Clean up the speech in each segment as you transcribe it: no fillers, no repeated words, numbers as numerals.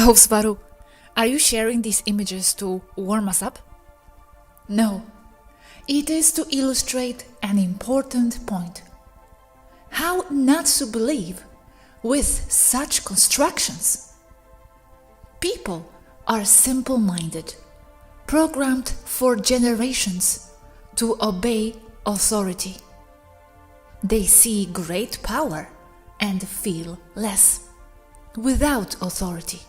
Oh, Svaru, are you sharing these images to warm us up? No, it is to illustrate an important point. How not to believe with such constructions? People are simple-minded, programmed for generations to obey authority. They see great power and feel less without authority.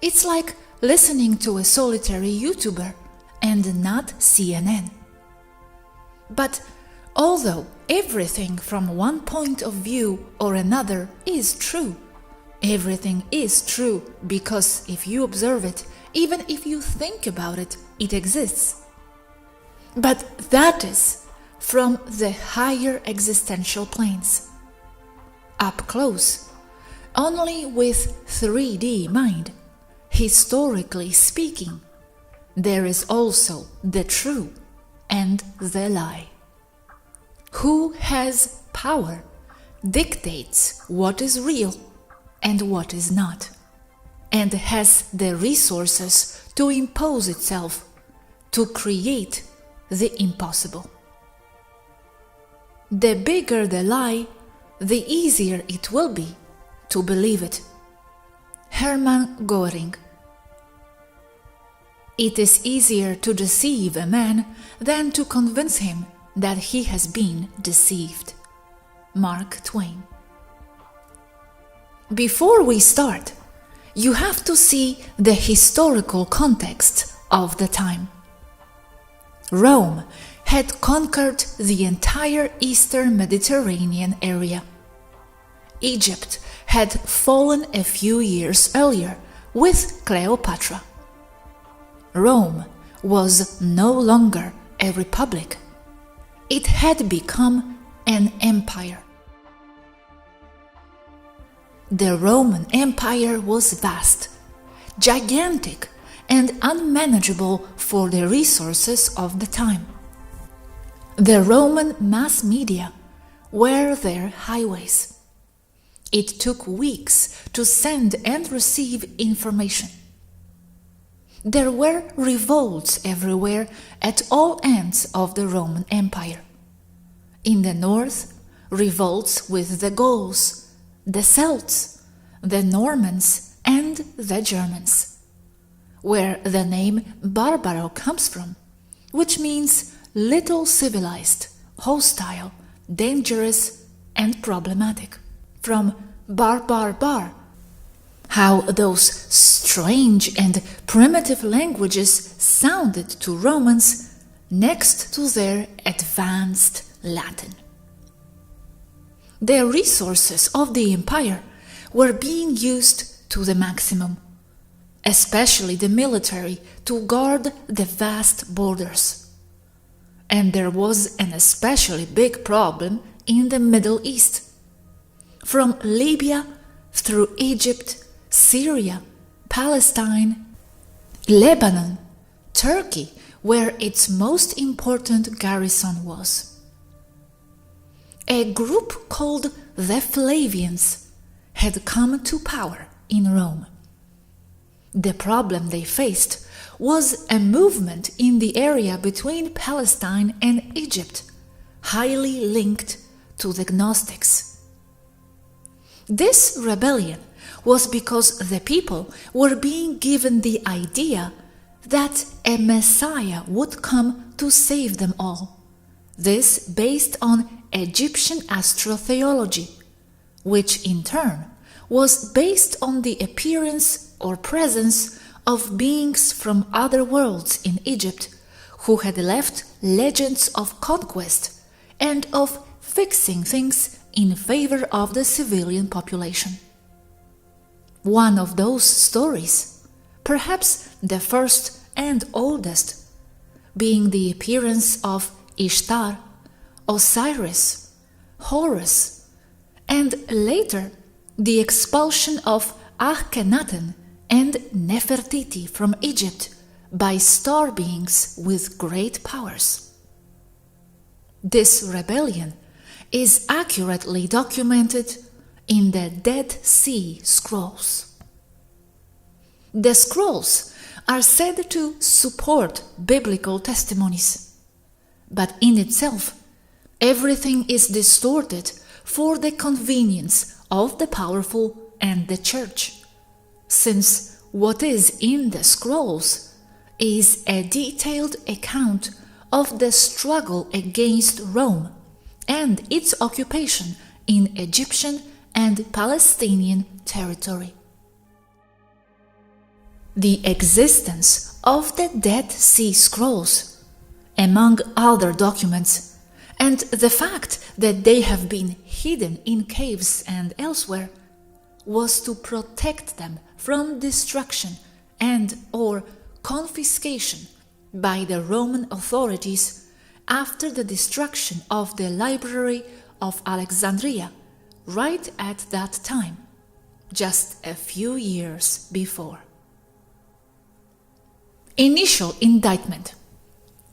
It's like listening to a solitary YouTuber and not CNN. But although everything from one point of view or another is true, everything is true because if you observe it, even if you think about it, it exists. But that is from the higher existential planes. Up close, only with 3D mind, historically speaking, there is also the true and the lie. Who has power dictates what is real and what is not, and has the resources to impose itself, to create the impossible. The bigger the lie, the easier it will be to believe it. Hermann Göring. It is easier to deceive a man than to convince him that he has been deceived. Mark Twain. Before we start, you have to see the historical context of the time. Rome had conquered the entire eastern Mediterranean area. Egypt had fallen a few years earlier with Cleopatra. Rome was no longer a republic. It had become an empire. The Roman Empire was vast, gigantic, and unmanageable for the resources of the time. The Roman mass media were their highways. It took weeks to send and receive information. There were revolts everywhere at all ends of the Roman Empire. In the north, revolts with the Gauls, the Celts, the Normans, and the Germans, where the name Barbaro comes from, which means little civilized, hostile, dangerous, and problematic. From bar, how those strange and primitive languages sounded to Romans next to their advanced Latin. The resources of the empire were being used to the maximum, especially the military to guard the vast borders. And there was an especially big problem in the Middle East. From Libya through Egypt, Syria, Palestine, Lebanon, Turkey, where its most important garrison was. A group called the Flavians had come to power in Rome. The problem they faced was a movement in the area between Palestine and Egypt, highly linked to the Gnostics. This rebellion was because the people were being given the idea that a Messiah would come to save them all. This based on Egyptian astrotheology, which in turn was based on the appearance or presence of beings from other worlds in Egypt who had left legends of conquest and of fixing things in favor of the civilian population. One of those stories, perhaps the first and oldest, being the appearance of Ishtar, Osiris, Horus, and later the expulsion of Akhenaten and Nefertiti from Egypt by star beings with great powers. This rebellion is accurately documented in the Dead Sea Scrolls. The scrolls are said to support biblical testimonies, but in itself, everything is distorted for the convenience of the powerful and the church, since what is in the scrolls is a detailed account of the struggle against Rome and its occupation in Egyptian and Palestinian territory. The existence of the Dead Sea Scrolls, among other documents, and the fact that they have been hidden in caves and elsewhere, was to protect them from destruction and or confiscation by the Roman authorities after the destruction of the Library of Alexandria right at that time, just a few years before. Initial indictment.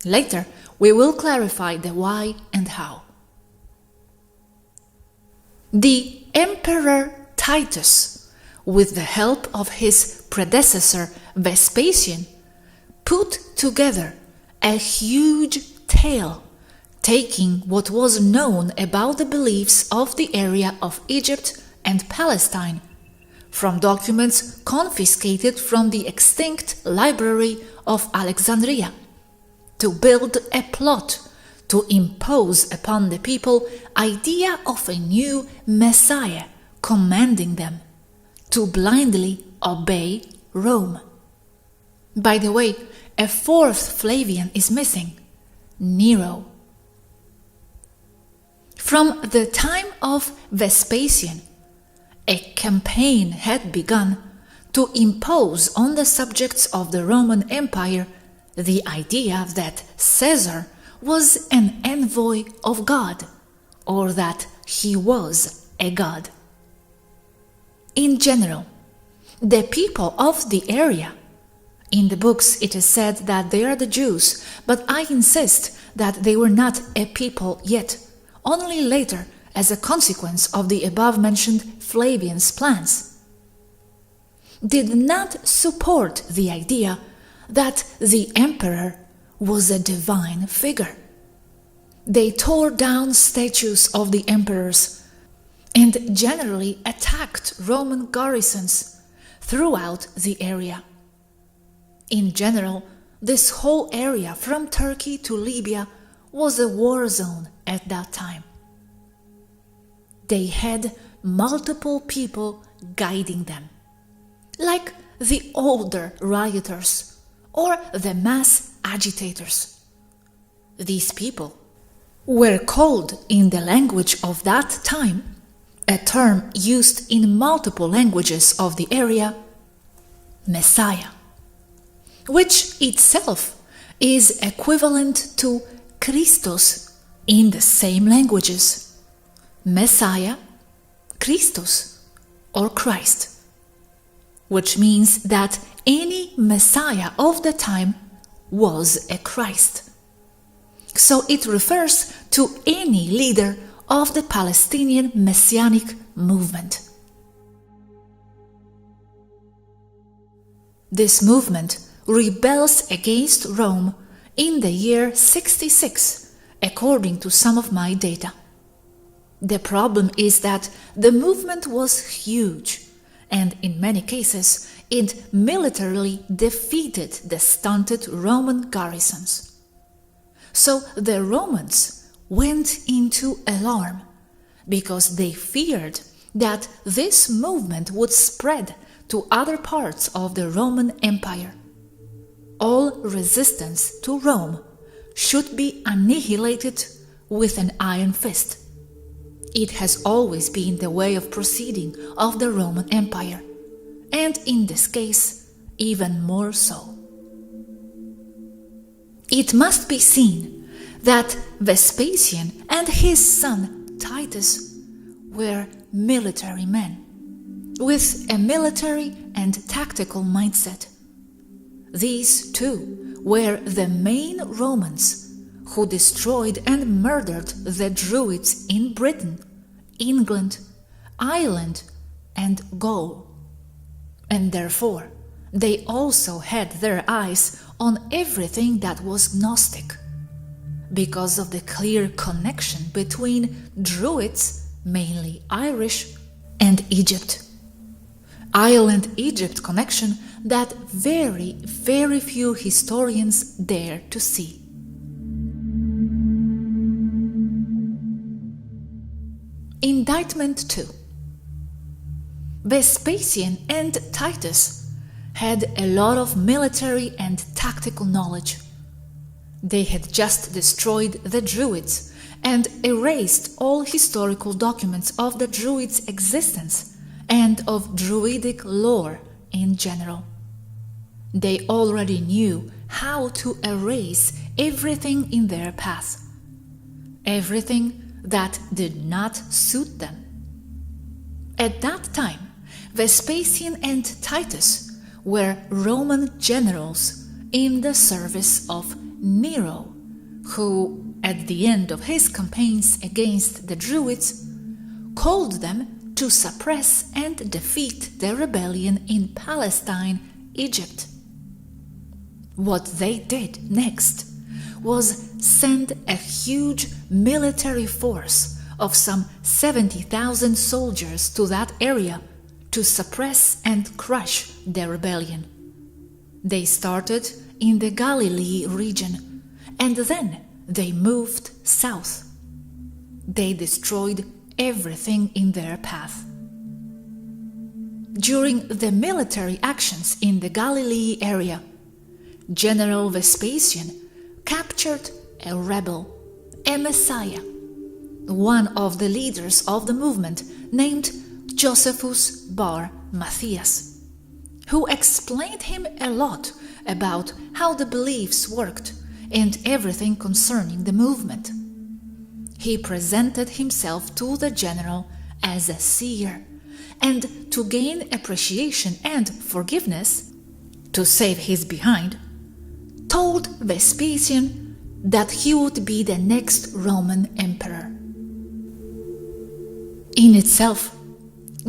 Later, we will clarify the why and how. The Emperor Titus, with the help of his predecessor Vespasian, put together a huge tale taking what was known about the beliefs of the area of Egypt and Palestine from documents confiscated from the extinct Library of Alexandria, to build a plot to impose upon the people idea of a new Messiah commanding them to blindly obey Rome. By the way, a fourth Flavian is missing, Nero. From the time of Vespasian, a campaign had begun to impose on the subjects of the Roman Empire the idea that Caesar was an envoy of God, or that he was a god. In general, the people of the area, in the books it is said that they are the Jews, but I insist that they were not a people yet, only later as a consequence of the above-mentioned Flavian's plans, did not support the idea that the emperor was a divine figure. They tore down statues of the emperors and generally attacked Roman garrisons throughout the area. In general, this whole area from Turkey to Libya was a war zone at that time. They had multiple people guiding them, like the older rioters or the mass agitators. These people were called in the language of that time, a term used in multiple languages of the area, Messiah, which itself is equivalent to Christos in the same languages, Messiah, Christos, or Christ, which means that any Messiah of the time was a Christ. So it refers to any leader of the Palestinian Messianic movement. This movement rebels against Rome in the year 66, according to some of my data. The problem is that the movement was huge, and in many cases it militarily defeated the stunted Roman garrisons. So the Romans went into alarm because they feared that this movement would spread to other parts of the Roman Empire. All resistance to Rome should be annihilated with an iron fist. It has always been the way of proceeding of the Roman Empire, and in this case, even more so. It must be seen that Vespasian and his son Titus were military men, with a military and tactical mindset. These two were the main Romans who destroyed and murdered the Druids in Britain, England, Ireland, and Gaul, and therefore they also had their eyes on everything that was Gnostic, because of the clear connection between Druids, mainly Irish, and Egypt. Ireland-Egypt connection that very, very few historians dare to see. Indictment 2. Vespasian and Titus had a lot of military and tactical knowledge. They had just destroyed the Druids and erased all historical documents of the Druids' existence and of Druidic lore in general. They already knew how to erase everything in their path, everything that did not suit them. At that time, Vespasian and Titus were Roman generals in the service of Nero, who, at the end of his campaigns against the Druids, called them to suppress and defeat the rebellion in Palestine, Egypt. What they did next was send a huge military force of some 70,000 soldiers to that area to suppress and crush the rebellion. They started in the Galilee region, and then they moved south. They destroyed everything in their path. During the military actions in the Galilee area, General Vespasian captured a rebel, a messiah, one of the leaders of the movement named Josephus bar Matthias, who explained him a lot about how the beliefs worked and everything concerning the movement. He presented himself to the general as a seer, and to gain appreciation and forgiveness, to save his behind, told Vespasian that he would be the next Roman emperor. In itself,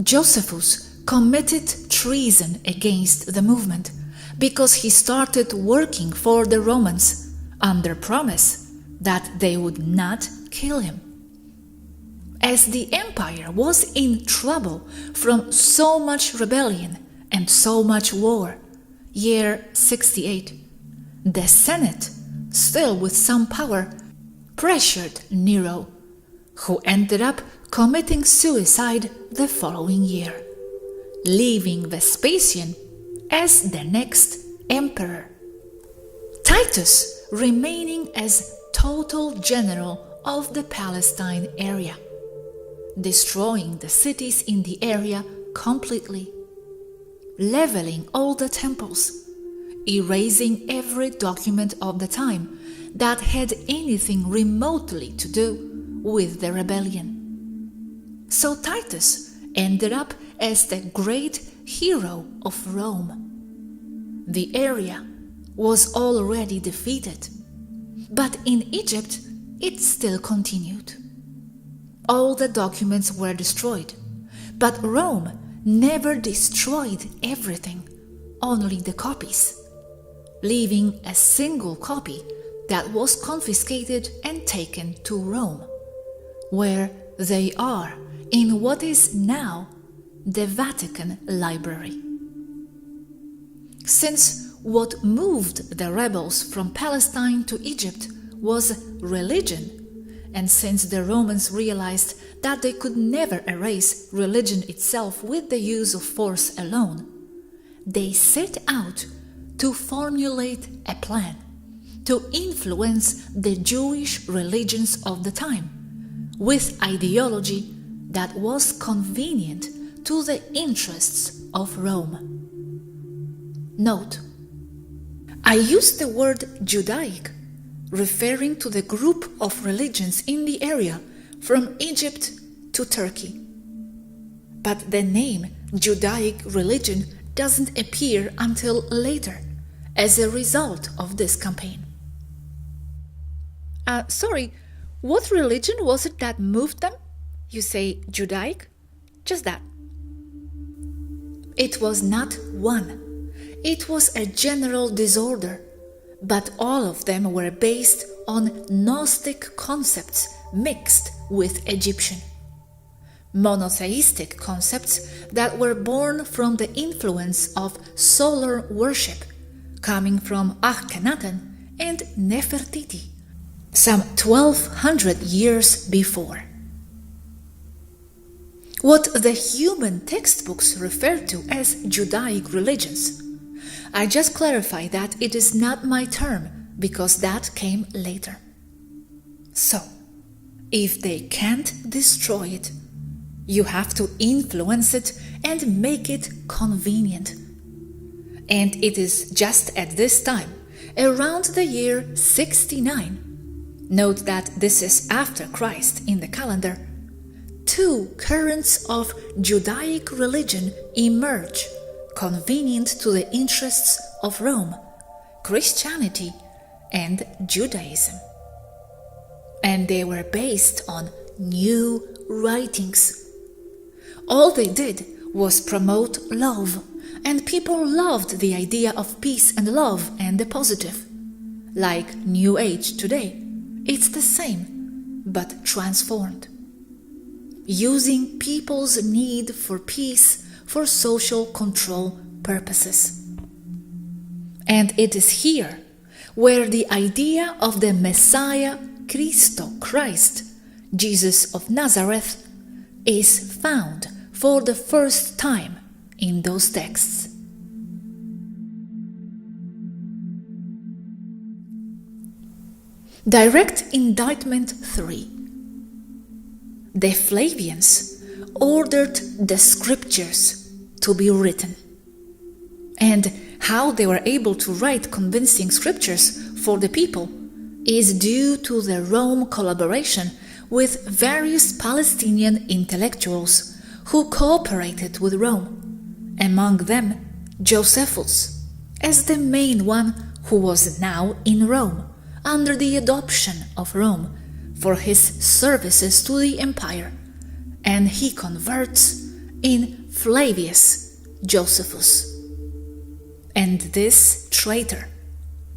Josephus committed treason against the movement because he started working for the Romans under promise that they would not kill him. As the empire was in trouble from so much rebellion and so much war, year 68, the Senate, still with some power, pressured Nero, who ended up committing suicide the following year, leaving Vespasian as the next emperor. Titus remaining as total general of the Palestine area, destroying the cities in the area completely, leveling all the temples, erasing every document of the time that had anything remotely to do with the rebellion. So Titus ended up as the great hero of Rome. The area was already defeated, but in Egypt it still continued. All the documents were destroyed, but Rome never destroyed everything, only the copies, leaving a single copy that was confiscated and taken to Rome, where they are in what is now the Vatican Library. Since what moved the rebels from Palestine to Egypt was religion, and since the Romans realized that they could never erase religion itself with the use of force alone, they set out to formulate a plan to influence the Jewish religions of the time with ideology that was convenient to the interests of Rome. Note: I use the word Judaic, referring to the group of religions in the area from Egypt to Turkey. But the name Judaic religion doesn't appear until later as a result of this campaign. Sorry, what religion was it that moved them? You say Judaic? Just that. It was not one. It was a general disorder, but all of them were based on Gnostic concepts mixed with Egyptian. Monotheistic concepts that were born from the influence of solar worship coming from Akhenaten and Nefertiti some 1200 years before. What the human textbooks refer to as Judaic religions, I just clarify that it is not my term because that came later. So, if they can't destroy it, you have to influence it and make it convenient. And it is just at this time, around the year 69, note that this is after Christ in the calendar, two currents of Judaic religion emerge, convenient to the interests of Rome, Christianity and Judaism. And they were based on new writings. All they did was promote love, and people loved the idea of peace and love and the positive. Like New Age today, it's the same, but transformed. Using people's need for peace for social control purposes. And it is here where the idea of the Messiah, Christ, Jesus of Nazareth, is found for the first time in those texts. Direct Indictment 3. The Flavians ordered the scriptures to be written. And how they were able to write convincing scriptures for the people is due to the Rome collaboration with various Palestinian intellectuals who cooperated with Rome, among them Josephus, as the main one who was now in Rome under the adoption of Rome for his services to the empire, and he converts in Flavius Josephus. And this traitor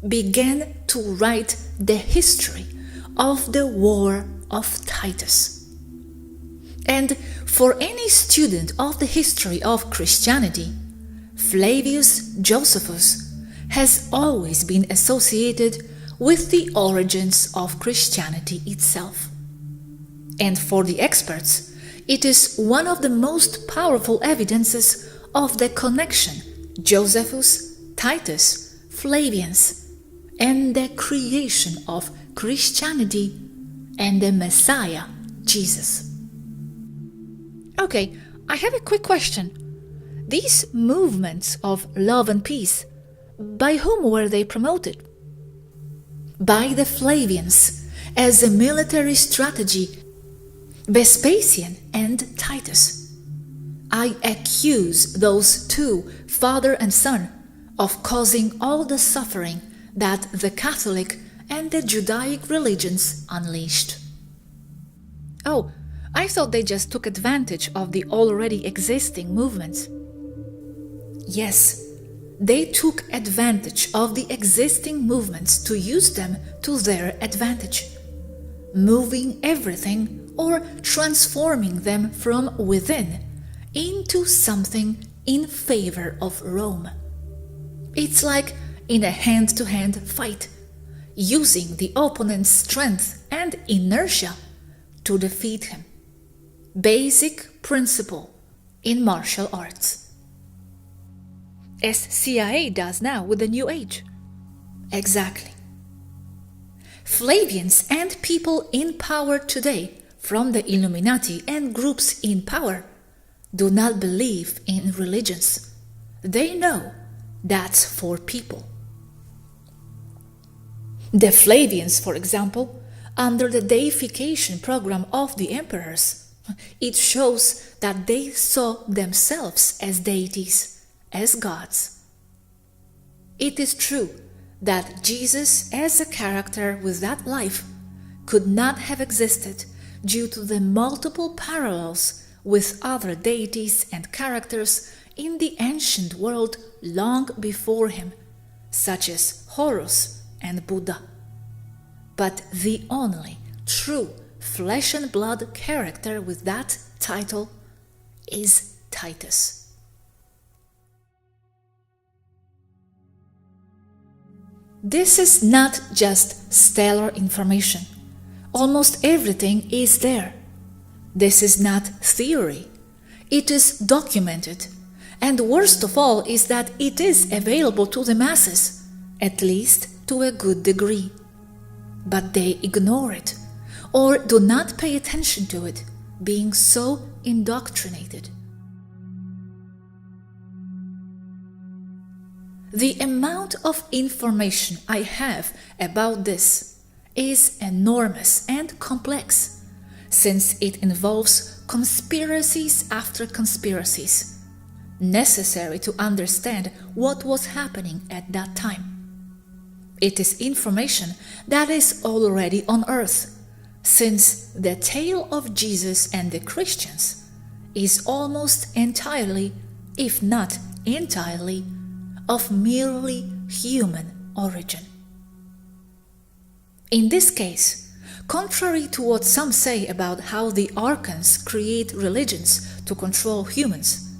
began to write the history of the War of Titus. And for any student of the history of Christianity, Flavius Josephus has always been associated with the origins of Christianity itself. And for the experts, it is one of the most powerful evidences of the connection Josephus, Titus, Flavians, and the creation of Christianity and the Messiah, Jesus. Okay, I have a quick question. These movements of love and peace, by whom were they promoted? By the Flavians as a military strategy, Vespasian and Titus. I accuse those two, father and son, of causing all the suffering that the Catholic and the Judaic religions unleashed. Oh, I thought they just took advantage of the already existing movements. Yes, they took advantage of the existing movements to use them to their advantage, moving everything or transforming them from within into something in favor of Rome. It's like in a hand-to-hand fight, using the opponent's strength and inertia to defeat him. Basic principle in martial arts. As CIA does now with the New Age. Exactly. Flavians and people in power today from the Illuminati and groups in power do not believe in religions. They know that's for people. The Flavians, for example, under the deification program of the emperors, it shows that they saw themselves as deities, as gods. It is true that Jesus as a character with that life could not have existed due to the multiple parallels with other deities and characters in the ancient world long before him, such as Horus and Buddha. But the only true flesh and blood character with that title is Titus. This is not just stellar information. Almost everything is there. This is not theory. It is documented. And worst of all is that it is available to the masses, at least to a good degree. But they ignore it, or do not pay attention to it, being so indoctrinated. The amount of information I have about this is enormous and complex, since it involves conspiracies after conspiracies, necessary to understand what was happening at that time. It is information that is already on earth, since the tale of Jesus and the Christians is almost entirely, if not entirely, of merely human origin. In this case, contrary to what some say about how the archons create religions to control humans,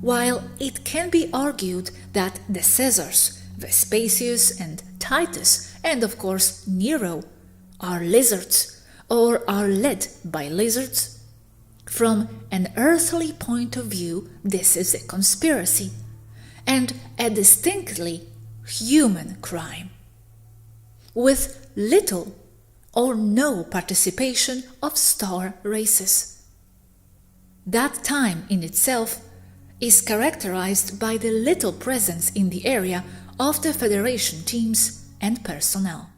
while it can be argued that the Caesars, Vespasian and Titus, and of course Nero, are lizards or are led by lizards, from an earthly point of view this is a conspiracy and a distinctly human crime, with little or no participation of star races. That time in itself is characterized by the little presence in the area of the Federation teams and personnel.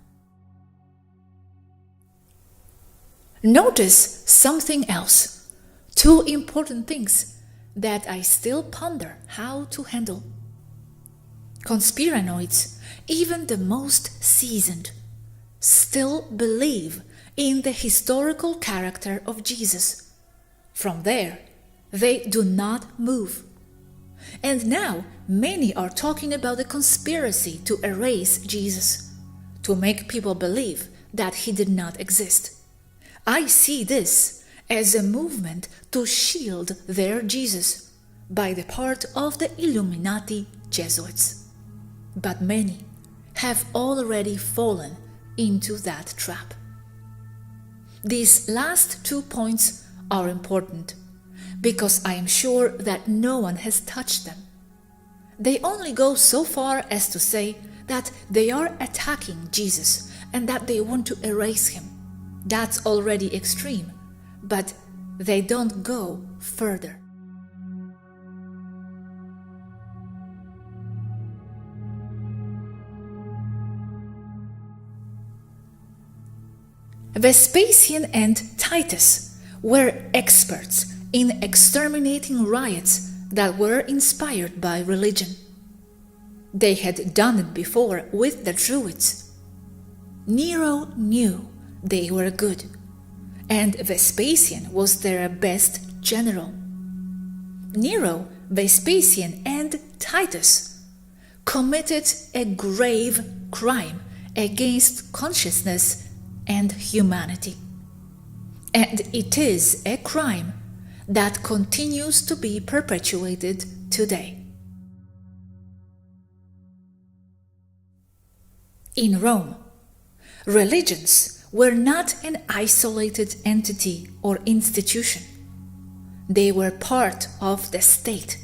Notice something else, two important things that I still ponder how to handle. Conspiranoids, even the most seasoned, still believe in the historical character of Jesus. From there, they do not move. And now many are talking about a conspiracy to erase Jesus, to make people believe that he did not exist. I see this as a movement to shield their Jesus by the part of the Illuminati Jesuits. But many have already fallen into that trap. These last 2 points are important because I am sure that no one has touched them. They only go so far as to say that they are attacking Jesus and that they want to erase him. That's already extreme, but they don't go further. Vespasian and Titus were experts in exterminating riots that were inspired by religion. They had done it before with the Druids. Nero knew they were good, and Vespasian was their best general. Nero, Vespasian, and Titus committed a grave crime against consciousness and humanity. And it is a crime that continues to be perpetuated today. In Rome, religions were not an isolated entity or institution. They were part of the state,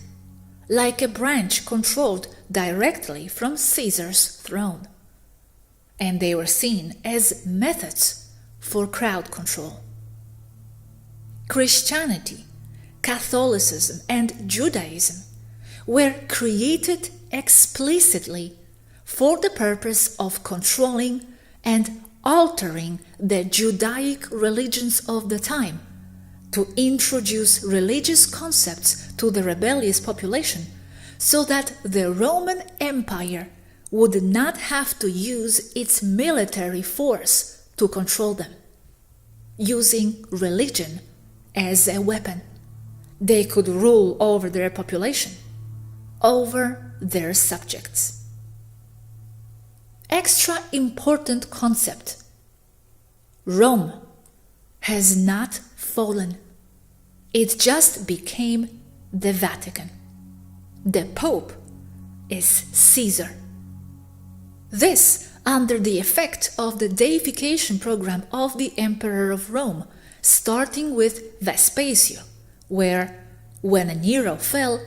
like a branch controlled directly from Caesar's throne. And they were seen as methods for crowd control. Christianity, Catholicism, and Judaism were created explicitly for the purpose of controlling and altering the Judaic religions of the time, to introduce religious concepts to the rebellious population so that the Roman Empire would not have to use its military force to control them. Using religion as a weapon, they could rule over their population, over their subjects. Extra important concept: Rome has not fallen. It just became the Vatican. The Pope is Caesar. This under the effect of the deification program of the Emperor of Rome, starting with Vespasian, where, when Nero fell,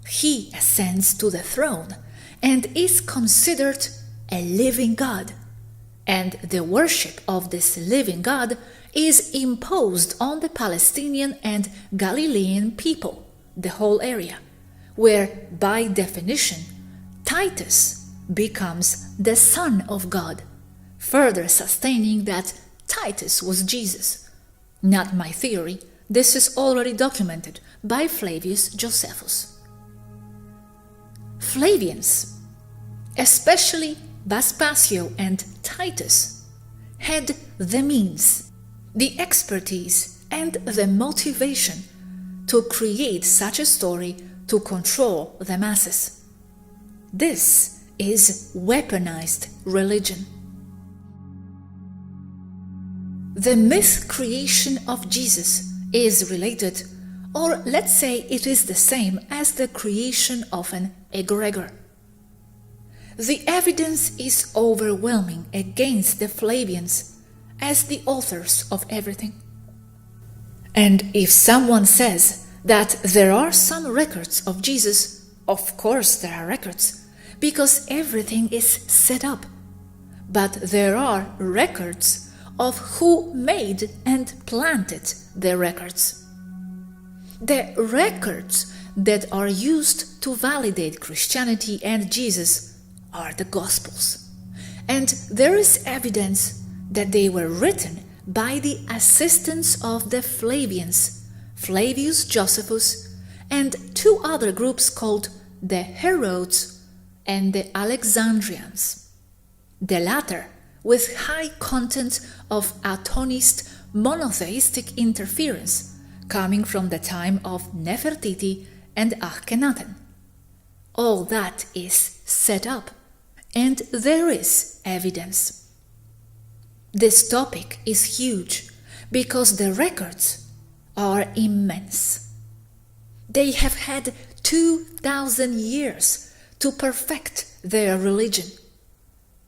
he ascends to the throne and is considered a living God, and the worship of this living God is imposed on the Palestinian and Galilean people, the whole area, where, by definition, Titus becomes the Son of God, further sustaining that Titus was Jesus. Not my theory, this is already documented by Flavius Josephus. Flavians, especially Vespasian and Titus, had the means, the expertise, and the motivation to create such a story to control the masses. This is weaponized religion. The myth creation of Jesus is related, or let's say it is the same as the creation of an egregor. The evidence is overwhelming against the Flavians as the authors of everything. And if someone says that there are some records of Jesus, of course there are records, because everything is set up. But there are records of who made and planted the records. The records that are used to validate Christianity and Jesus are the Gospels. And there is evidence that they were written by the assistance of the Flavians, Flavius Josephus, and two other groups called the Herodes and the Alexandrians. The latter with high content of atonist monotheistic interference coming from the time of Nefertiti and Akhenaten. All that is set up, and there is evidence. This topic is huge because the records are immense. They have had 2,000 years to perfect their religion,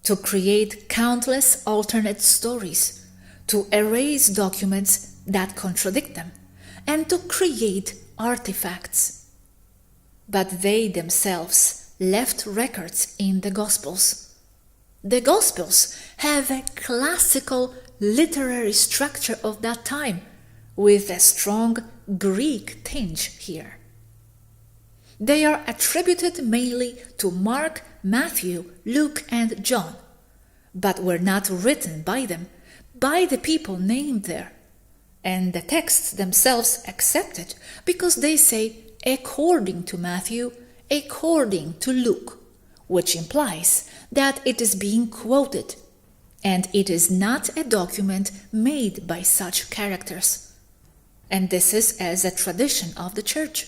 to create countless alternate stories, to erase documents that contradict them, and to create artifacts. But they themselves left records in the Gospels. The Gospels have a classical literary structure of that time, with a strong Greek tinge here. They are attributed mainly to Mark, Matthew, Luke, and John, but were not written by them, by the people named there, and the texts themselves accepted because they say according to Matthew, according to Luke, which implies that it is being quoted, and it is not a document made by such characters. And this is as a tradition of the Church.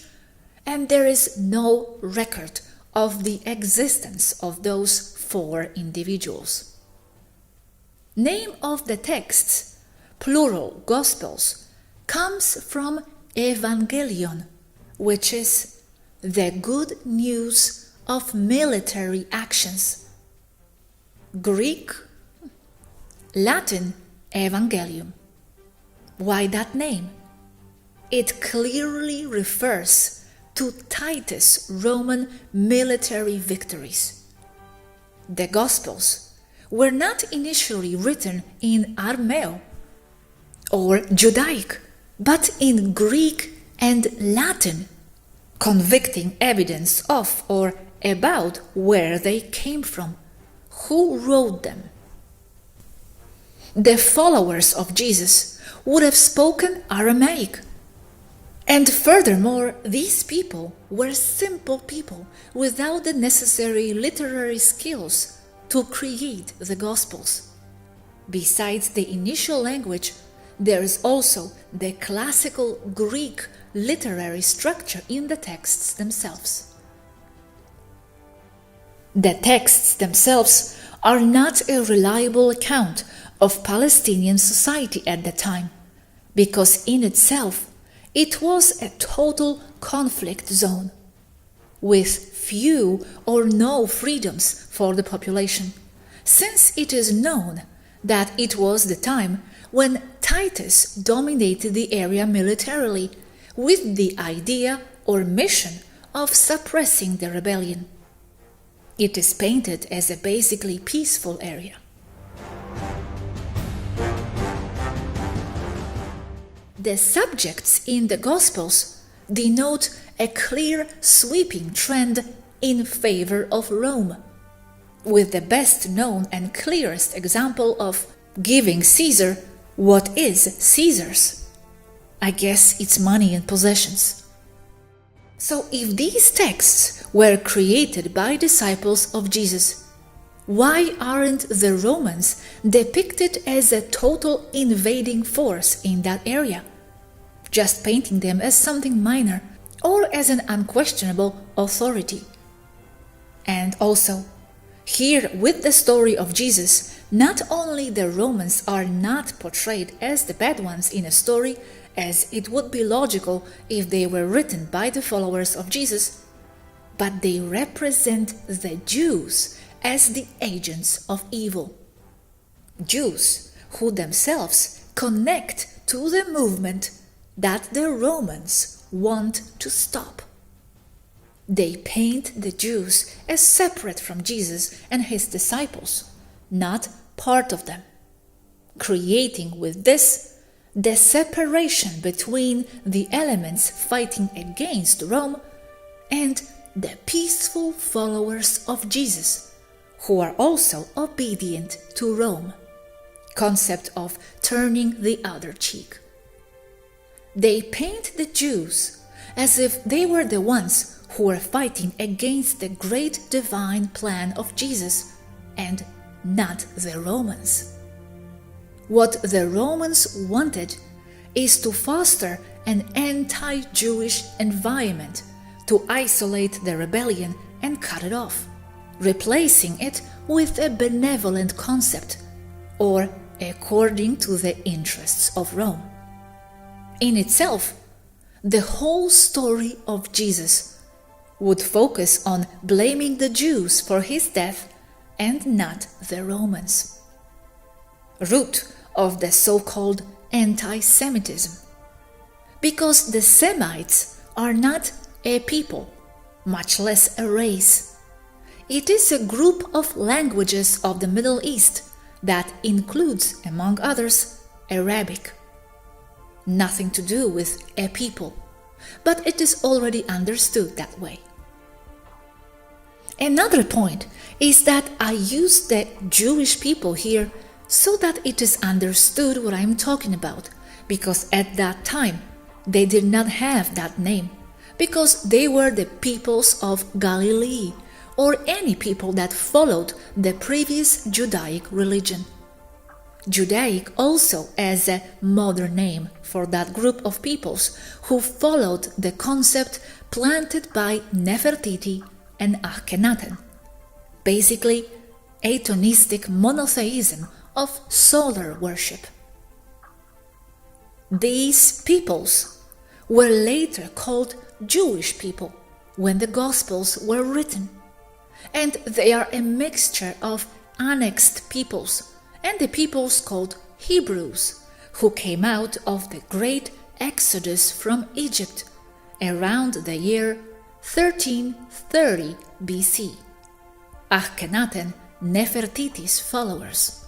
And there is no record of the existence of those four individuals. Name of the texts, plural Gospels, comes from Evangelion, which is the good news of military actions. Greek, Latin, Evangelium. Why that name? It clearly refers to Titus' Roman military victories. The Gospels were not initially written in Aramaic or Judaic, but in Greek and Latin, convicting evidence of or about where they came from, who wrote them. The followers of Jesus would have spoken Aramaic. And furthermore, these people were simple people without the necessary literary skills to create the Gospels. Besides the initial language, there is also the classical Greek literary structure in the texts themselves. The texts themselves are not a reliable account of Palestinian society at the time, because in itself it was a total conflict zone, with few or no freedoms for the population, since it is known that it was the time when Titus dominated the area militarily with the idea or mission of suppressing the rebellion. It is painted as a basically peaceful area. The subjects in the Gospels denote a clear sweeping trend in favor of Rome, with the best known and clearest example of giving Caesar what is Caesar's. I guess it's money and possessions. So if these texts were created by disciples of Jesus, why aren't the Romans depicted as a total invading force in that area, just painting them as something minor or as an unquestionable authority? And also, here with the story of Jesus, not only the Romans are not portrayed as the bad ones in a story, as it would be logical if they were written by the followers of Jesus, but they represent the Jews as the agents of evil. Jews who themselves connect to the movement that the Romans want to stop. They paint the Jews as separate from Jesus and his disciples, not part of them, creating with this the separation between the elements fighting against Rome and the peaceful followers of Jesus, who are also obedient to Rome. Concept of turning the other cheek. They paint the Jews as if they were the ones who were fighting against the great divine plan of Jesus and not the Romans. What the Romans wanted is to foster an anti-Jewish environment, to isolate the rebellion and cut it off, replacing it with a benevolent concept, or according to the interests of Rome. In itself, the whole story of Jesus would focus on blaming the Jews for his death and not the Romans. Root of the so-called anti-Semitism, because the Semites are not a people, much less a race. It is a group of languages of the Middle East that includes, among others, Arabic. Nothing to do with a people, but it is already understood that way. Another point is that I use the Jewish people here so that it is understood what I am talking about, because at that time they did not have that name, because they were the peoples of Galilee, or any people that followed the previous Judaic religion. Judaic also as a modern name for that group of peoples who followed the concept planted by Nefertiti and Akhenaten, basically atonistic monotheism of solar worship. These peoples were later called Jewish people when the Gospels were written, and they are a mixture of annexed peoples and the peoples called Hebrews, who came out of the great exodus from Egypt around the year 1330 BC. Akhenaten, Nefertiti's followers.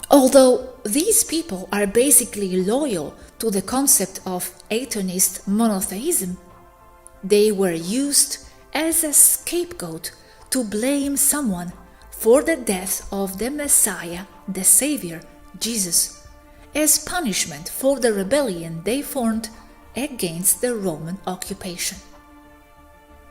Although these people are basically loyal to the concept of atonist monotheism, they were used as a scapegoat to blame someone for the death of the Messiah, the Savior, Jesus, as punishment for the rebellion they formed against the Roman occupation.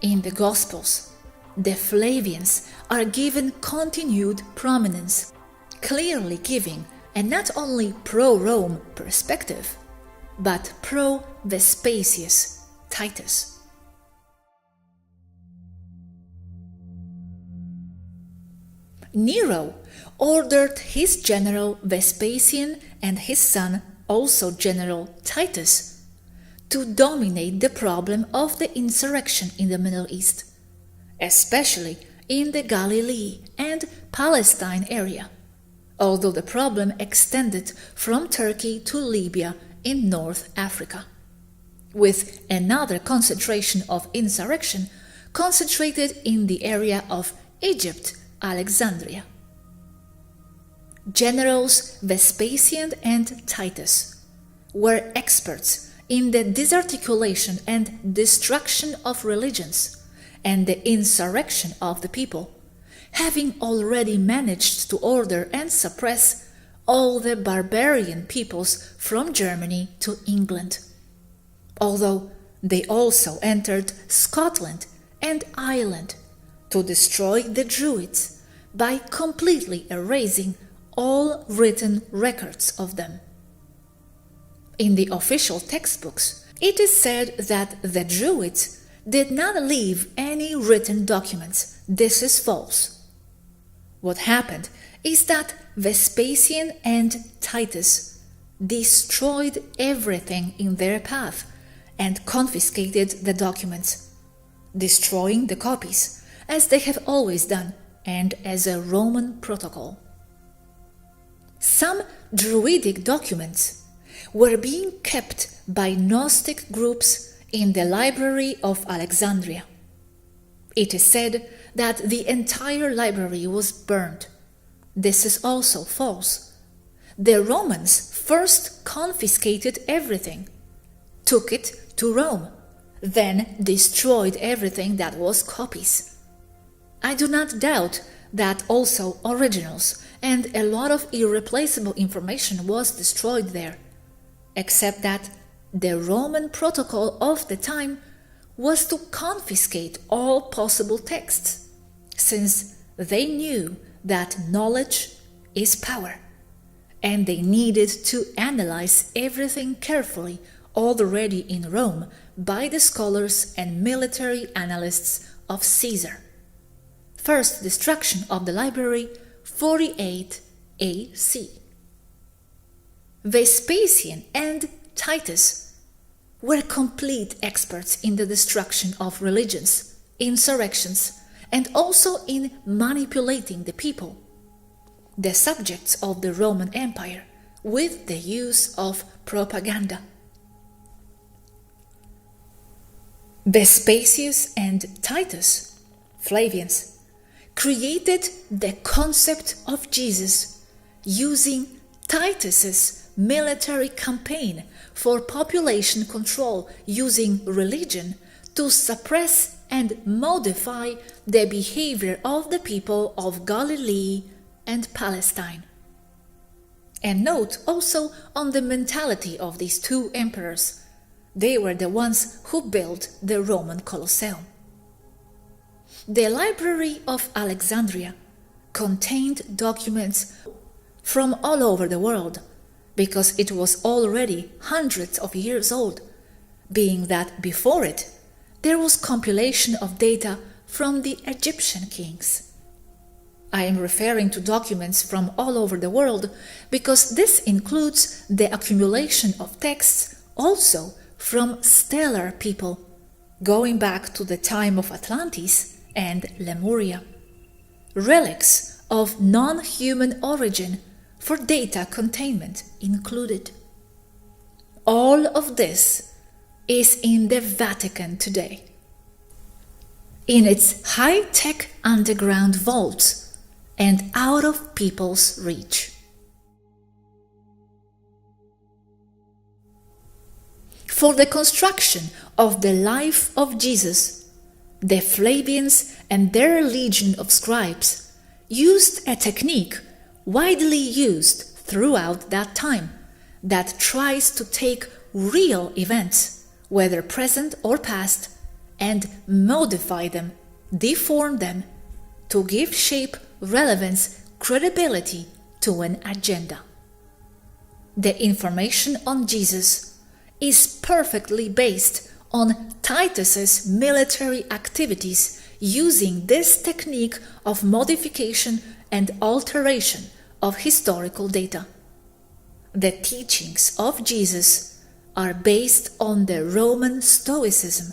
In the Gospels, the Flavians are given continued prominence, clearly giving a not only pro-Rome perspective, but pro-Vespasian Titus. Nero ordered his general Vespasian and his son, also General Titus, to dominate the problem of the insurrection in the Middle East, especially in the Galilee and Palestine area, although the problem extended from Turkey to Libya in North Africa, with another concentration of insurrection concentrated in the area of Egypt, Alexandria. Generals Vespasian and Titus were experts in the disarticulation and destruction of religions and the insurrection of the people, having already managed to order and suppress all the barbarian peoples from Germany to England, although they also entered Scotland and Ireland to destroy the Druids by completely erasing all written records of them. In the official textbooks, it is said that the Druids did not leave any written documents. This is false. What happened is that Vespasian and Titus destroyed everything in their path and confiscated the documents, destroying the copies, as they have always done, and as a Roman protocol. Some Druidic documents were being kept by Gnostic groups in the library of Alexandria. It is said that the entire library was burned. This is also false. The Romans first confiscated everything, took it to Rome, then destroyed everything that was copies. I do not doubt that also originals and a lot of irreplaceable information was destroyed there, except that the Roman protocol of the time was to confiscate all possible texts, since they knew that knowledge is power, and they needed to analyze everything carefully already in Rome by the scholars and military analysts of Caesar. First destruction of the library, 48 AC. Vespasian and Titus were complete experts in the destruction of religions, insurrections, and also in manipulating the people, the subjects of the Roman Empire, with the use of propaganda. Vespasius and Titus, Flavians, created the concept of Jesus using Titus's military campaign for population control using religion to suppress and modify the behavior of the people of Galilee and Palestine. And note also on the mentality of these two emperors. They were the ones who built the Roman Colosseum. The Library of Alexandria contained documents from all over the world, because it was already hundreds of years old, being that before it there was compilation of data from the Egyptian kings. I am referring to documents from all over the world because this includes the accumulation of texts also from stellar people, going back to the time of Atlantis and Lemuria. Relics of non-human origin for data containment included. All of this is in the Vatican today, in its high-tech underground vaults and out of people's reach. For the construction of the life of Jesus, the Flavians and their legion of scribes used a technique widely used throughout that time that tries to take real events, whether present or past, and modify them, deform them, to give shape, relevance, credibility to an agenda. The information on Jesus is perfectly based on Titus's military activities using this technique of modification and alteration of historical data. The teachings of Jesus are based on the Roman Stoicism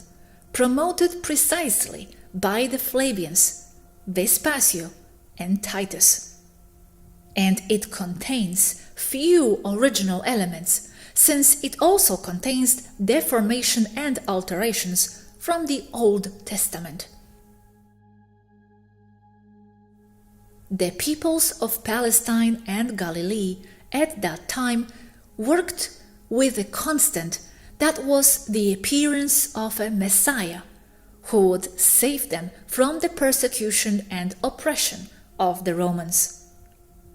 promoted precisely by the Flavians, Vespasian, and Titus. And it contains few original elements, since it also contains deformation and alterations from the Old Testament. The peoples of Palestine and Galilee at that time worked with a constant that was the appearance of a Messiah who would save them from the persecution and oppression of the Romans.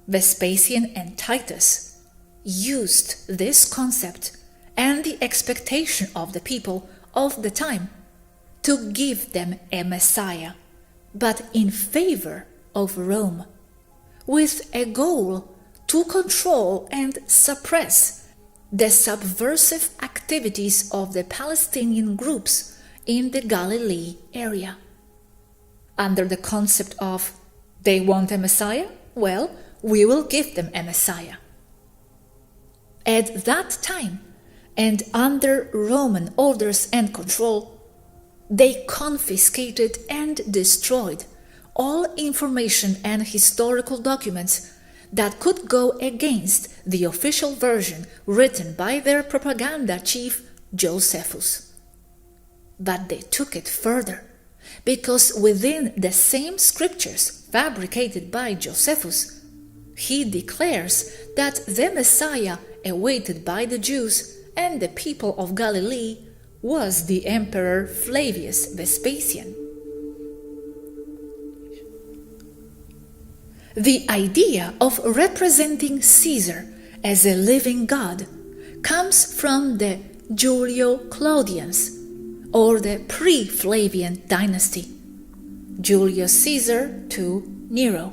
Vespasian and Titus used this concept and the expectation of the people of the time to give them a Messiah, but in favor of Rome, with a goal to control and suppress the subversive activities of the Palestinian groups in the Galilee area. Under the concept of, they want a Messiah? Well, we will give them a Messiah. At that time, and under Roman orders and control, they confiscated and destroyed all information and historical documents that could go against the official version written by their propaganda chief Josephus. But they took it further, because within the same scriptures fabricated by Josephus, he declares that the Messiah awaited by the Jews and the people of Galilee was the Emperor Flavius Vespasian. The idea of representing Caesar as a living god comes from the Julio-Claudians, or the pre-Flavian dynasty, Julius Caesar to Nero.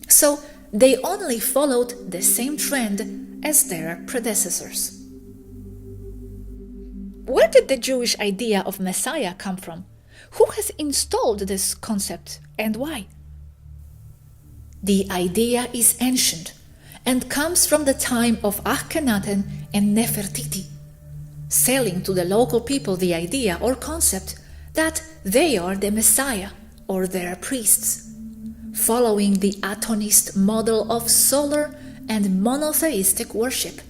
So they only followed the same trend as their predecessors. Where did the Jewish idea of Messiah come from? Who has installed this concept and why? The idea is ancient and comes from the time of Akhenaten and Nefertiti, selling to the local people the idea or concept that they are the Messiah or their priests, following the Atonist model of solar and monotheistic worship.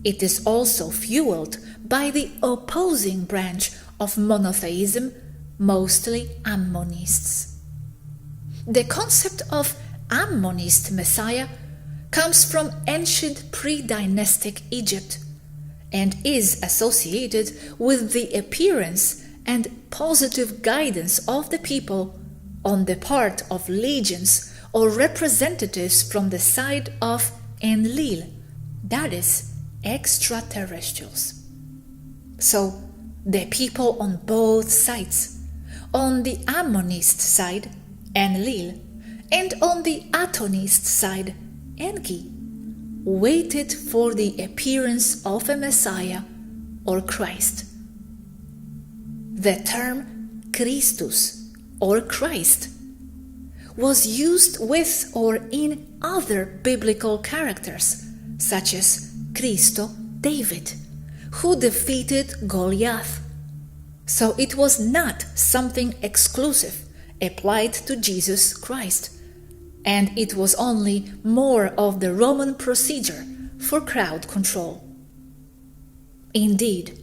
It is also fueled by the opposing branch of monotheism, mostly Ammonists. The concept of Ammonist Messiah comes from ancient pre-dynastic Egypt and is associated with the appearance and positive guidance of the people on the part of legions or representatives from the side of Enlil, that is, extraterrestrials. So, the people on both sides, on the Ammonist side, Enlil, and on the Atonist side, Enki, waited for the appearance of a Messiah or Christ. The term Christus or Christ was used with or in other biblical characters, such as Christo, David, who defeated Goliath. So it was not something exclusive applied to Jesus Christ, and it was only more of the Roman procedure for crowd control. Indeed,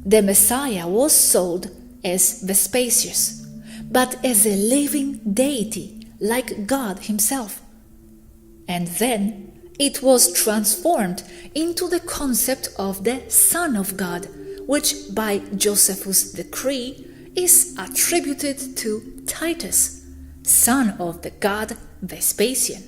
the Messiah was sold as Vespasius, but as a living deity like God himself. And then it was transformed into the concept of the Son of God, which by Josephus' decree is attributed to Titus, son of the god Vespasian.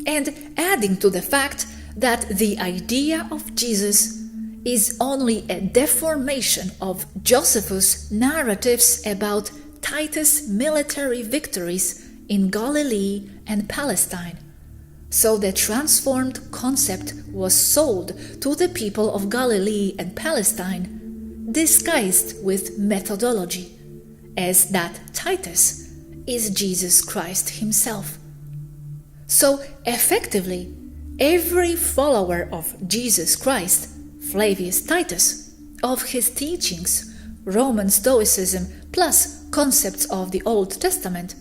And adding to the fact that the idea of Jesus is only a deformation of Josephus' narratives about Titus' military victories in Galilee and Palestine. So the transformed concept was sold to the people of Galilee and Palestine, disguised with methodology, as that Titus is Jesus Christ himself, So effectively, every follower of Jesus Christ, Flavius Titus, of his teachings, Roman Stoicism plus concepts of the Old Testament,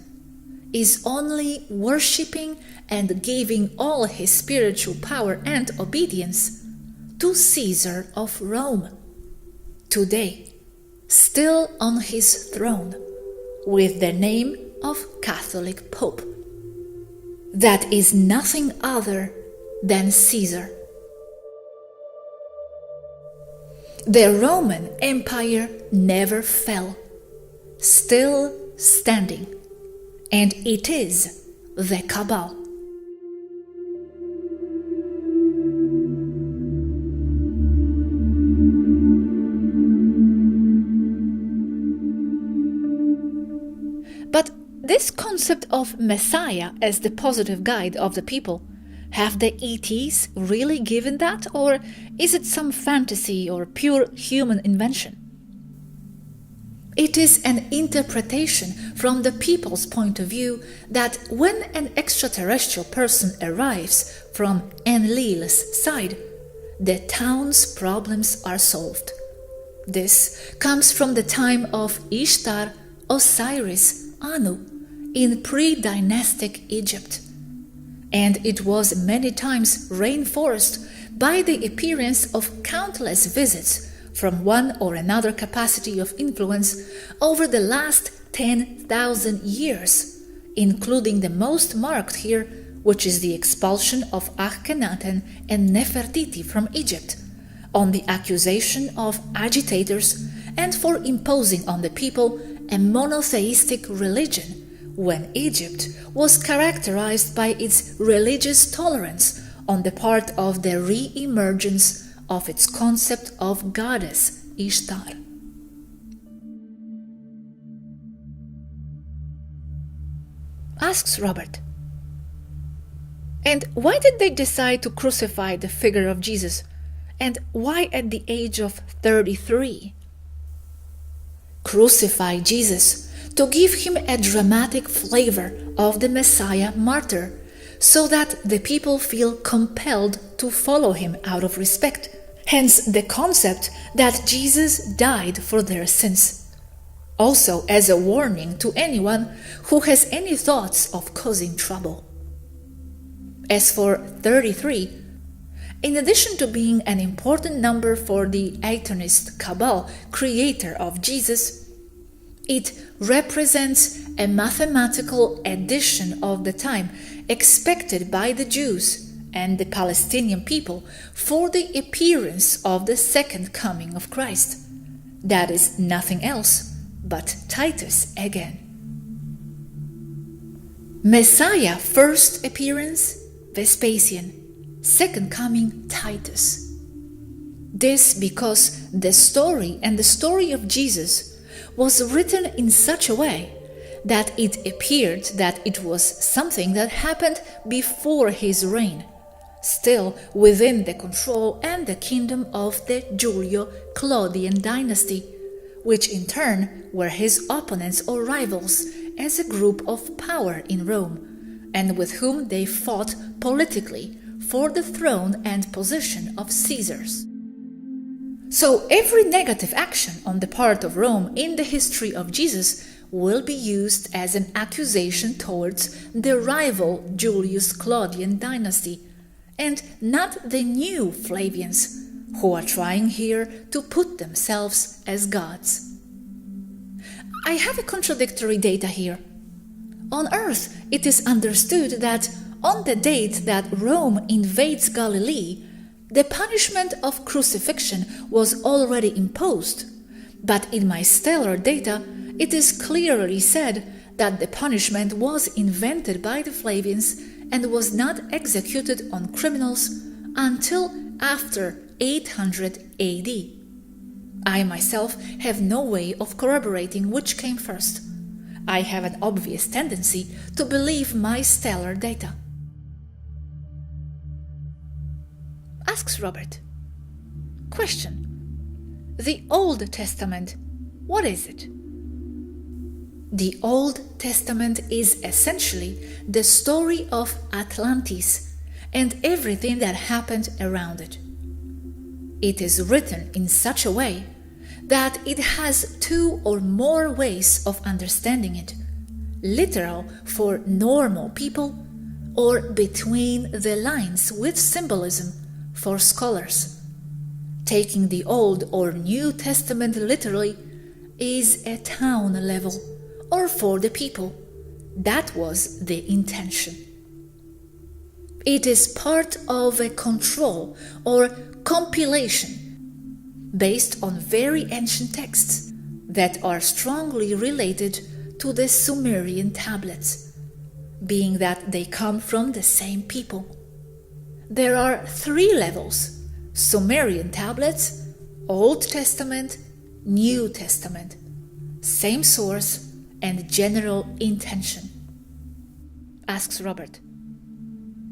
is only worshipping and giving all his spiritual power and obedience to Caesar of Rome, today still on his throne, with the name of Catholic Pope. That is nothing other than Caesar. The Roman Empire never fell, still standing, and it is the Cabal. But this concept of Messiah as the positive guide of the people, have the ETs really given that, or is it some fantasy or pure human invention? It is an interpretation from the people's point of view that when an extraterrestrial person arrives from Enlil's side, the town's problems are solved. This comes from the time of Ishtar, Osiris, Anu in pre-dynastic Egypt, and it was many times reinforced by the appearance of countless visits from one or another capacity of influence over the last 10,000 years, including the most marked here, which is the expulsion of Akhenaten and Nefertiti from Egypt, on the accusation of agitators and for imposing on the people a monotheistic religion, when Egypt was characterized by its religious tolerance on the part of the re-emergence of its concept of goddess Ishtar. Asks Robert. And why did they decide to crucify the figure of Jesus? And why at the age of 33? Crucify Jesus to give him a dramatic flavor of the Messiah martyr, so that the people feel compelled to follow him out of respect. Hence the concept that Jesus died for their sins. Also as a warning to anyone who has any thoughts of causing trouble. As for 33, in addition to being an important number for the Atonist Cabal creator of Jesus, it represents a mathematical addition of the time expected by the Jews and the Palestinian people for the appearance of the second coming of Christ. That is nothing else but Titus again. Messiah first appearance, Vespasian. Second coming, Titus. This because the story of Jesus was written in such a way that it appeared that it was something that happened before his reign, still within the control and the kingdom of the Julio-Claudian dynasty, which in turn were his opponents or rivals as a group of power in Rome, and with whom they fought politically for the throne and position of Caesars. So every negative action on the part of Rome in the history of Jesus will be used as an accusation towards the rival Julius Claudian dynasty, and not the new Flavians, who are trying here to put themselves as gods. I have a contradictory data here. On earth, it is understood that on the date that Rome invades Galilee, the punishment of crucifixion was already imposed, but in my stellar data, it is clearly said that the punishment was invented by the Flavians and was not executed on criminals until after 800 AD. I myself have no way of corroborating which came first. I have an obvious tendency to believe my stellar data. Asks Robert. Question. The Old Testament, what is it? The Old Testament is essentially the story of Atlantis and everything that happened around it. It is written in such a way that it has two or more ways of understanding it: literal for normal people, or between the lines with symbolism for scholars. Taking the Old or New Testament literally is a town level, or for the people. That was the intention. It is part of a control or compilation based on very ancient texts that are strongly related to the Sumerian tablets, being that they come from the same people. There are three levels: Sumerian tablets, Old Testament, New Testament, same source and general intention. Asks Robert.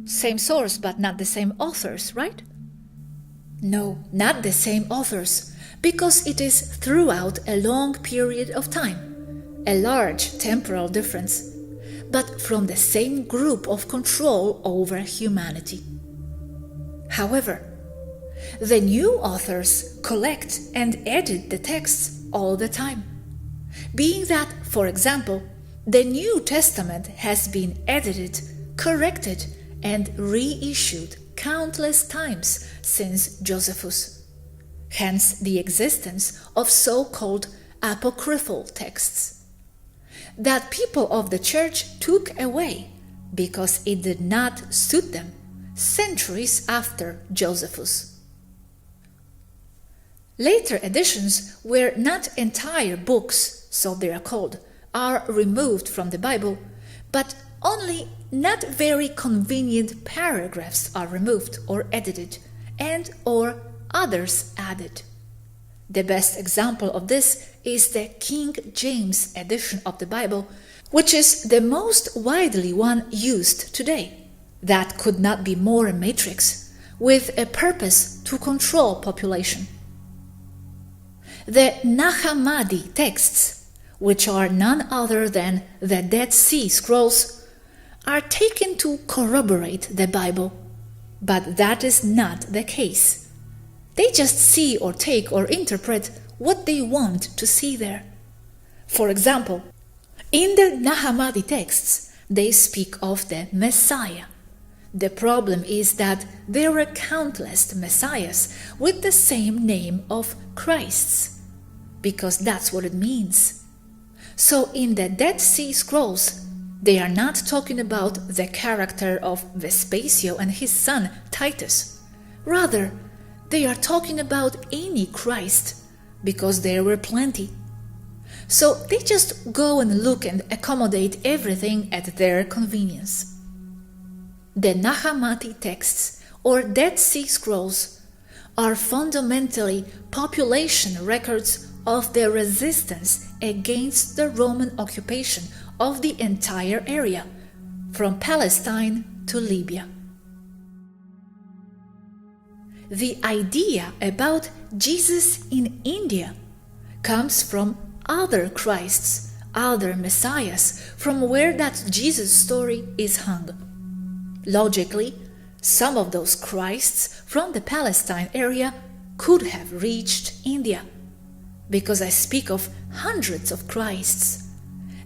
Same source but not the same authors, right? No, not the same authors, because it is throughout a long period of time, a large temporal difference, but from the same group of control over humanity. However, the new authors collect and edit the texts all the time, being that, for example, the New Testament has been edited, corrected, and reissued countless times since Josephus. Hence the existence of so-called apocryphal texts that people of the church took away because it did not suit them centuries after Josephus. Later editions, where not entire books, so they are called, are removed from the Bible, but only not very convenient paragraphs are removed or edited, and or others added. The best example of this is the King James edition of the Bible, which is the most widely one used today. That could not be more a matrix, with a purpose to control population. The Nag Hammadi texts, which are none other than the Dead Sea Scrolls, are taken to corroborate the Bible, but that is not the case. They just see or take or interpret what they want to see there. For example, in the Nag Hammadi texts, they speak of the Messiah. The problem is that there are countless messiahs with the same name of Christs, because that's what it means. So in the Dead Sea Scrolls, they are not talking about the character of Vespasian and his son Titus. Rather, they are talking about any Christ, because there were plenty. So they just go and look and accommodate everything at their convenience. The Nag Hammadi texts, or Dead Sea Scrolls, are fundamentally population records of the resistance against the Roman occupation of the entire area, from Palestine to Libya. The idea about Jesus in India comes from other Christs, other messiahs, from where that Jesus story is hung. Logically, some of those Christs from the Palestine area could have reached India, because I speak of hundreds of Christs.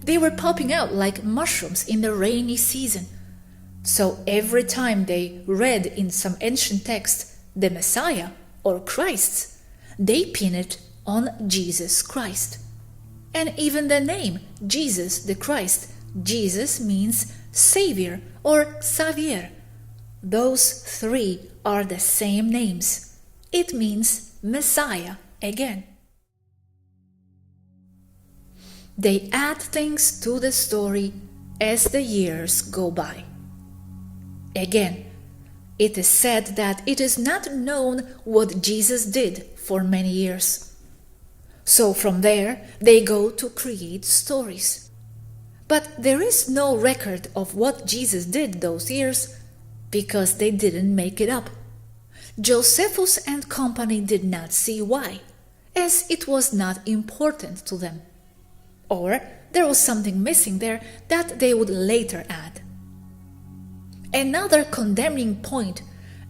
They were popping out like mushrooms in the rainy season. So every time they read in some ancient text the Messiah or Christ, they pin it on Jesus Christ. And even the name Jesus the Christ, Jesus means Savior or Xavier. Those three are the same names. It means Messiah again. They add things to the story as the years go by. Again, it is said that it is not known what Jesus did for many years. So from there, they go to create stories. But there is no record of what Jesus did those years, because they didn't make it up. Josephus and company did not see why, as it was not important to them. Or there was something missing there that they would later add. Another condemning point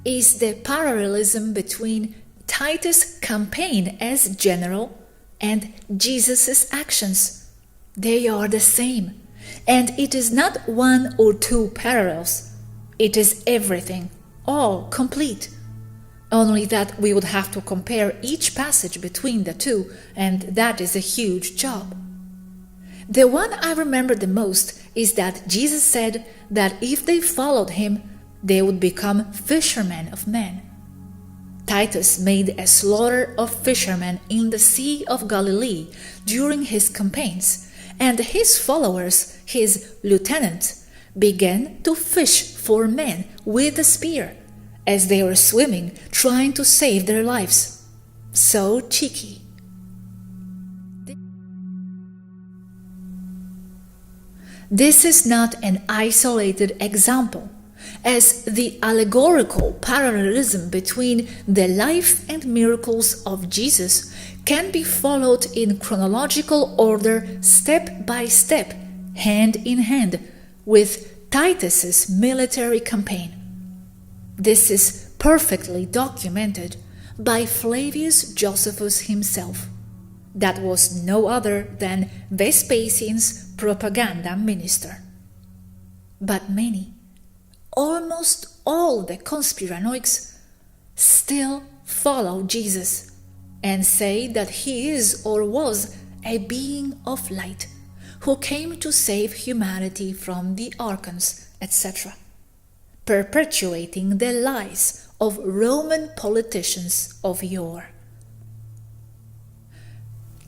is the parallelism between Titus' campaign as general and Jesus' actions. They are the same, and it is not one or two parallels. It is everything, all complete. Only that we would have to compare each passage between the two, and that is a huge job. The one I remember the most is that Jesus said that if they followed him, they would become fishermen of men. Titus made a slaughter of fishermen in the Sea of Galilee during his campaigns, and his followers, his lieutenants, began to fish for men with a spear as they were swimming, trying to save their lives. So cheeky. This is not an isolated example, as the allegorical parallelism between the life and miracles of Jesus can be followed in chronological order step by step, hand in hand, with Titus's military campaign. This is perfectly documented by Flavius Josephus himself. That was no other than Vespasian's propaganda minister. But many, almost all the conspiranoics, still follow Jesus and say that he is or was a being of light who came to save humanity from the archons, etc., perpetuating the lies of Roman politicians of yore.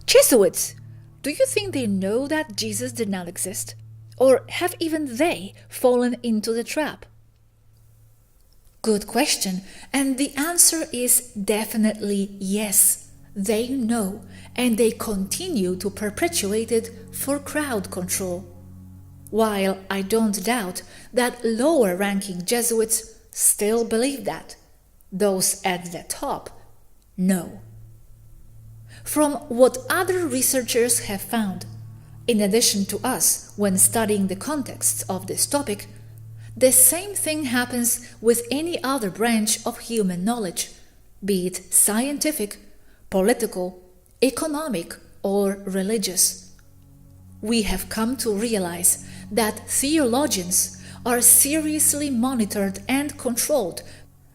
Jesuits, do you think they know that Jesus did not exist? Or have even they fallen into the trap? Good question, and the answer is definitely yes. They know, and they continue to perpetuate it for crowd control. While I don't doubt that lower-ranking Jesuits still believe that, those at the top, no. From what other researchers have found, in addition to us when studying the context of this topic, the same thing happens with any other branch of human knowledge, be it scientific, political, economic, or religious. We have come to realize that theologians are seriously monitored and controlled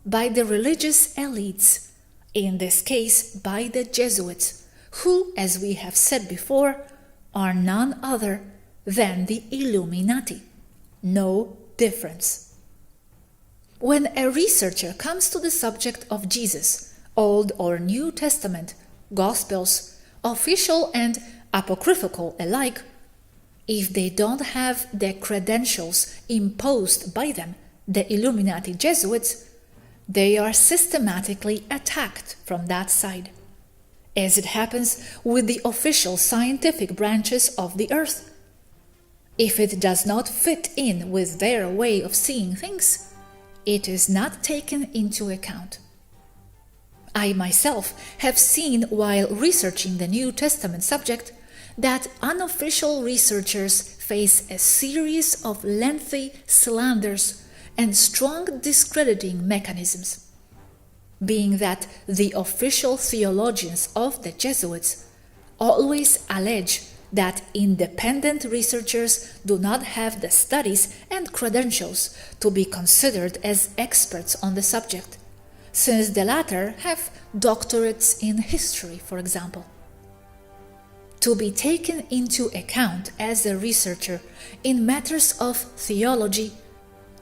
by the religious elites, in this case by the Jesuits, who, as we have said before, are none other than the Illuminati. No difference. When a researcher comes to the subject of Jesus, Old or New Testament, Gospels, official and apocryphal alike, if they don't have the credentials imposed by them, the Illuminati Jesuits, they are systematically attacked from that side, as it happens with the official scientific branches of the earth. If it does not fit in with their way of seeing things, it is not taken into account. I myself have seen while researching the New Testament subject that unofficial researchers face a series of lengthy slanders and strong discrediting mechanisms, being that the official theologians of the Jesuits always allege that independent researchers do not have the studies and credentials to be considered as experts on the subject, since the latter have doctorates in history, for example. To be taken into account as a researcher in matters of theology,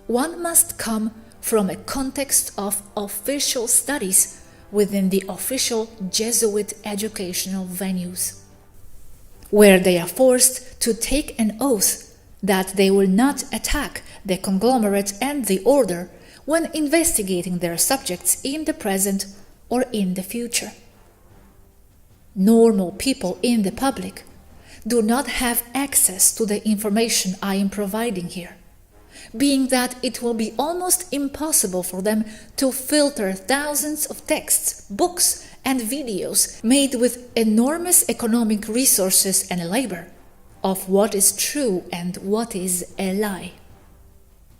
one must come from a context of official studies within the official Jesuit educational venues, where they are forced to take an oath that they will not attack the conglomerate and the order when investigating their subjects in the present or in the future. Normal people in the public do not have access to the information I am providing here, being that it will be almost impossible for them to filter thousands of texts, books, and videos made with enormous economic resources and labor, of what is true and what is a lie.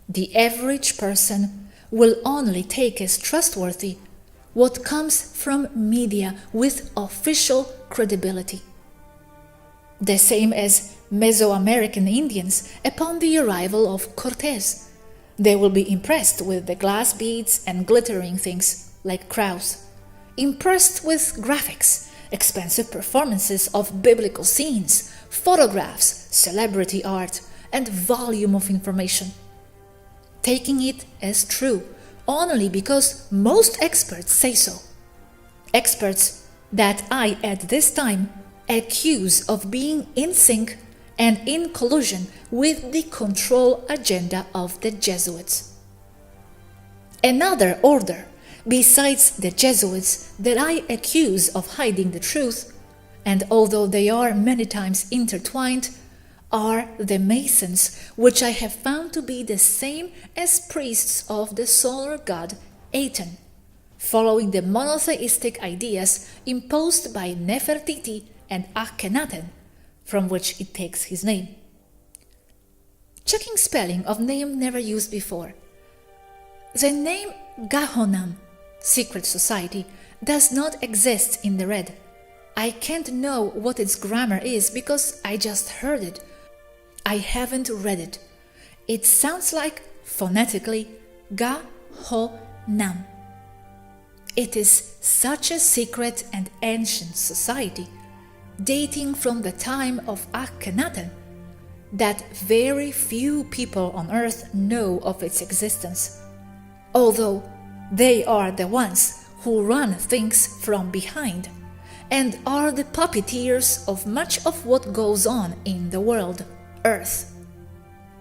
The average person will only take as trustworthy what comes from media with official credibility. The same as Mesoamerican Indians upon the arrival of Cortez. They will be impressed with the glass beads and glittering things like crows, impressed with graphics, expensive performances of biblical scenes, photographs, celebrity art, and volume of information, taking it as true only because most experts say so. Experts that I at this time accuse of being in sync and in collusion with the control agenda of the Jesuits. Another order besides the Jesuits that I accuse of hiding the truth, and although they are many times intertwined, are the Masons, which I have found to be the same as priests of the solar god Aten, following the monotheistic ideas imposed by Nefertiti and Akhenaten, from which it takes his name. Checking spelling of name never used before. The name Gahonam, secret society, does not exist in the red. I can't know what its grammar is because I just heard it. I haven't read it. It sounds like, phonetically, Ga-ho-nam. It is such a secret and ancient society, dating from the time of Akhenaten, that very few people on earth know of its existence, although they are the ones who run things from behind and are the puppeteers of much of what goes on in the world. Earth.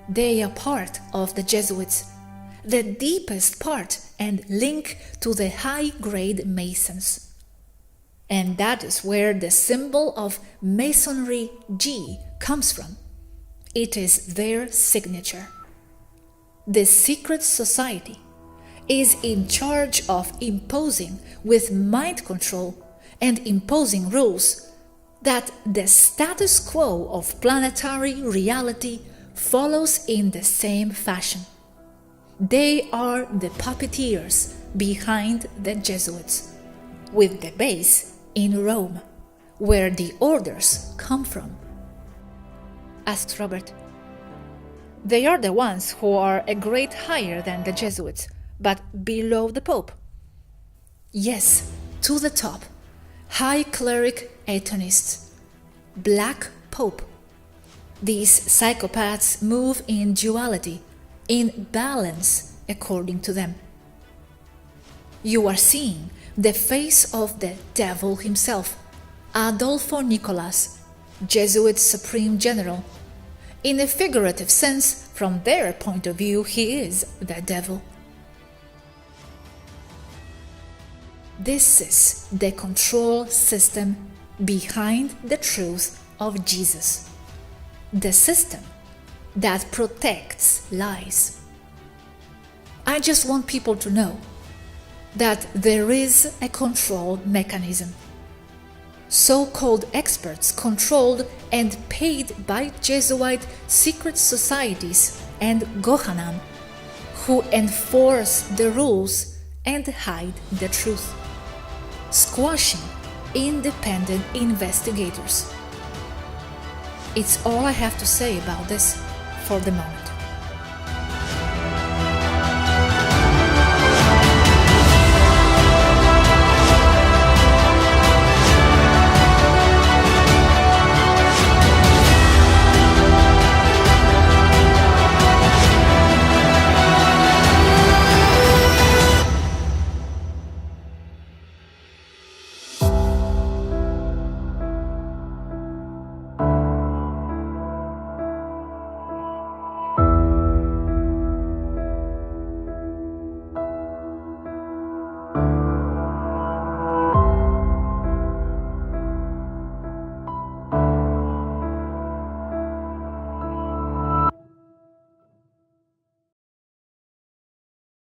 They are part of the Jesuits, the deepest part and link to the high-grade Masons. And that is where the symbol of Masonry G comes from. It is their signature. The secret society is in charge of imposing with mind control and imposing rules that the status quo of planetary reality follows in the same fashion. They are the puppeteers behind the Jesuits, with the base in Rome, where the orders come from. Asked Robert. They are the ones who are a grade higher than the Jesuits, but below the Pope. Yes, to the top. High cleric Atonists, Black Pope. These psychopaths move in duality, in balance, according to them. You are seeing the face of the devil himself, Adolfo Nicolas, Jesuit Supreme General. In a figurative sense, from their point of view, he is the devil. This is the control system behind the truth of Jesus. The system that protects lies. I just want people to know that there is a control mechanism. So-called experts controlled and paid by Jesuit secret societies and Gohanan, who enforce the rules and hide the truth, squashing independent investigators. It's all I have to say about this for the moment.